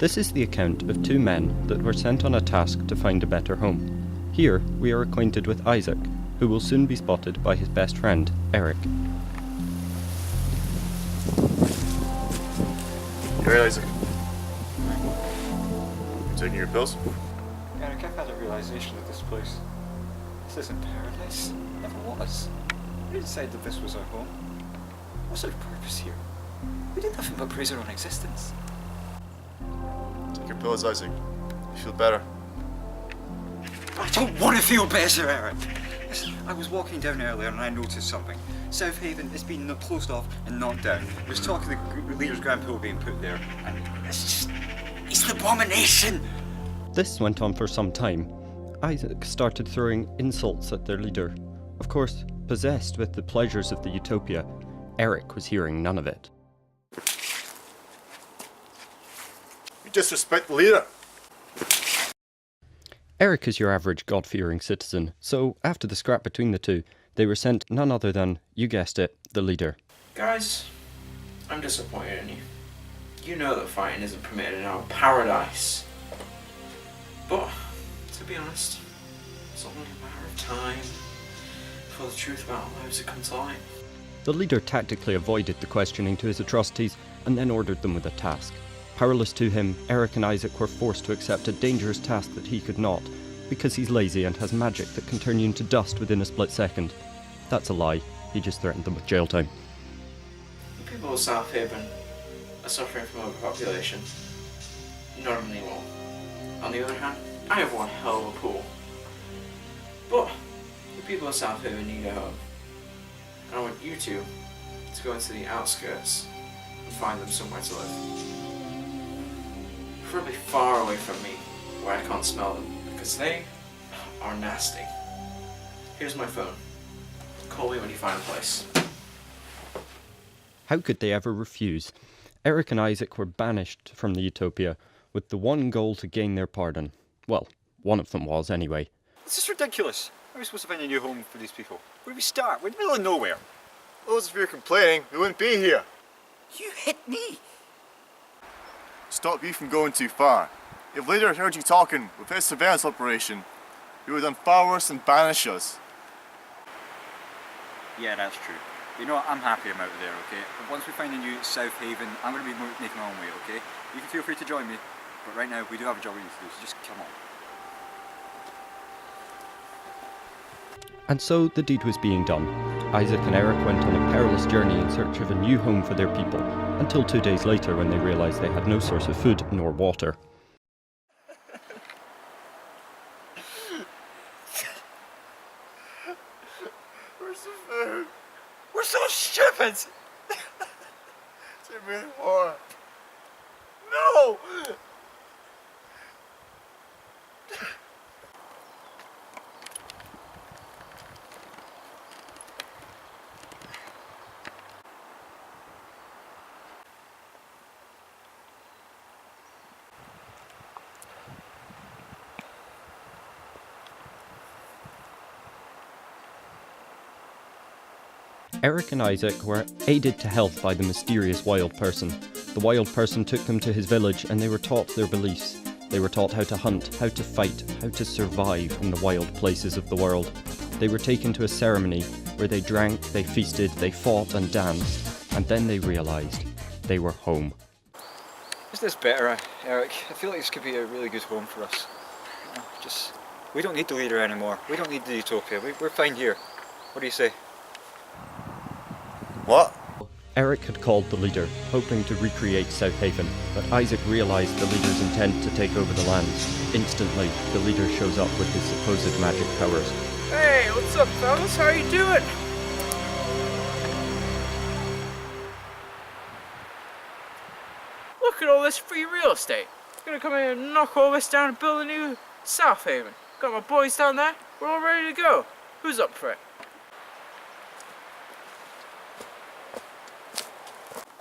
This is the account of two men that were sent on a task to find a better home. Here we are acquainted with Isaac, who will soon be spotted by his best friend, Eric. You right, Isaac? You taking your pills? Eric, I've had a realisation of this place. This isn't paradise. It never was. We decided that this was our home. What's our purpose here? We did nothing but praise our own existence. Take your pills, Isaac. You feel better. I don't want to feel better, Eric. Listen, I was walking down earlier and I noticed something. South Haven has been closed off and knocked down. There's talk of the leader's grand pool being put there, and it's an abomination! This went on for some time. Isaac started throwing insults at their leader. Of course, possessed with the pleasures of the Utopia, Eric was hearing none of it. You disrespect the leader. Eric is your average God-fearing citizen, so after the scrap between the two, they were sent none other than, you guessed it, the leader. Guys, I'm disappointed in you. You know that fighting isn't permitted in our paradise. But, to be honest, it's only a matter of time before the truth about our lives comes to light. The leader tactically avoided the questioning to his atrocities and then ordered them with a task. Powerless to him, Eric and Isaac were forced to accept a dangerous task that he could not, because he's lazy and has magic that can turn you into dust within a split second. That's a lie. He just threatened them with jail time. The people of South Haven are suffering from overpopulation. Not anymore. On the other hand, I have one hell of a pool. But the people of South Haven need a home. And I want you two to go into the outskirts and find them somewhere to live. Preferably far away from me, where I can't smell them, because they are nasty. Here's my phone. Call me when you find a place. How could they ever refuse? Eric and Isaac were banished from the Utopia, with the one goal to gain their pardon. Well, one of them was, anyway. This is ridiculous. How are we supposed to find a new home for these people? Where do we start? We're in the middle of nowhere. Those of you complaining, we wouldn't be here. You hit me! Stop you from going too far. If leader had heard you talking with his surveillance operation, he would have done far worse than banish us. Yeah, that's true. You know what? I'm happy I'm out of there, okay? But once we find a new South Haven, I'm going to be making my own way, okay? You can feel free to join me. But right now, we do have a job we need to do, so just come on. And so the deed was being done. Isaac and Eric went on a perilous journey in search of a new home for their people, until 2 days later when they realised they had no source of food nor water. Where's the food? We're so stupid! Take me more. No! Eric and Isaac were aided to health by the mysterious wild person. The wild person took them to his village and they were taught their beliefs. They were taught how to hunt, how to fight, how to survive in the wild places of the world. They were taken to a ceremony where they drank, they feasted, they fought and danced, and then they realised they were home. Is this better, Eric? I feel like this could be a really good home for us. We don't need the leader anymore. We don't need the Utopia. We're fine here. What do you say? What? Eric had called the leader, hoping to recreate South Haven, but Isaac realised the leader's intent to take over the land. Instantly, the leader shows up with his supposed magic powers. Hey, what's up, fellas? How you doing? Look at all this free real estate. I'm gonna come in and knock all this down and build a new South Haven. Got my boys down there. We're all ready to go. Who's up for it?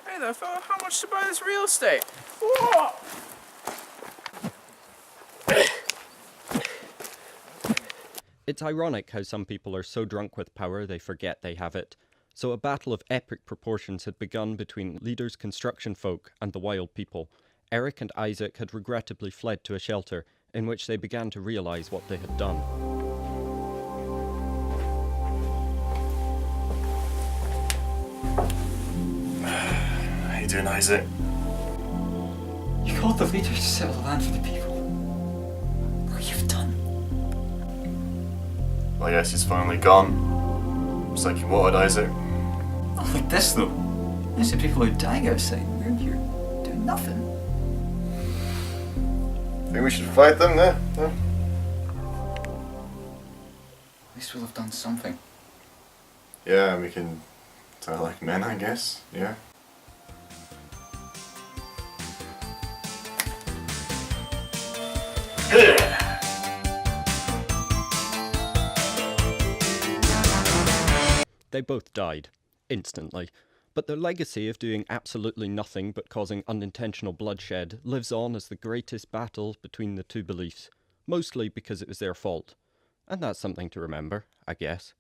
Hey there, fella. How much to buy this real estate? Whoa! It's ironic how some people are so drunk with power they forget they have it. So a battle of epic proportions had begun between leaders' construction folk and the wild people. Eric and Isaac had regrettably fled to a shelter in which they began to realise what they had done. How you doing, Isaac? You called the leaders to settle the land for the people. Look what you've done. Well, yes, he's finally gone. Just like you wanted, Isaac. Not like this, though. There's the people who are dying outside. We're here doing nothing. Think we should fight them, yeah? At least we'll have done something. Yeah, we can die like men, I guess. Yeah. They both died, instantly, but their legacy of doing absolutely nothing but causing unintentional bloodshed lives on as the greatest battle between the two beliefs, mostly because it was their fault. And that's something to remember, I guess.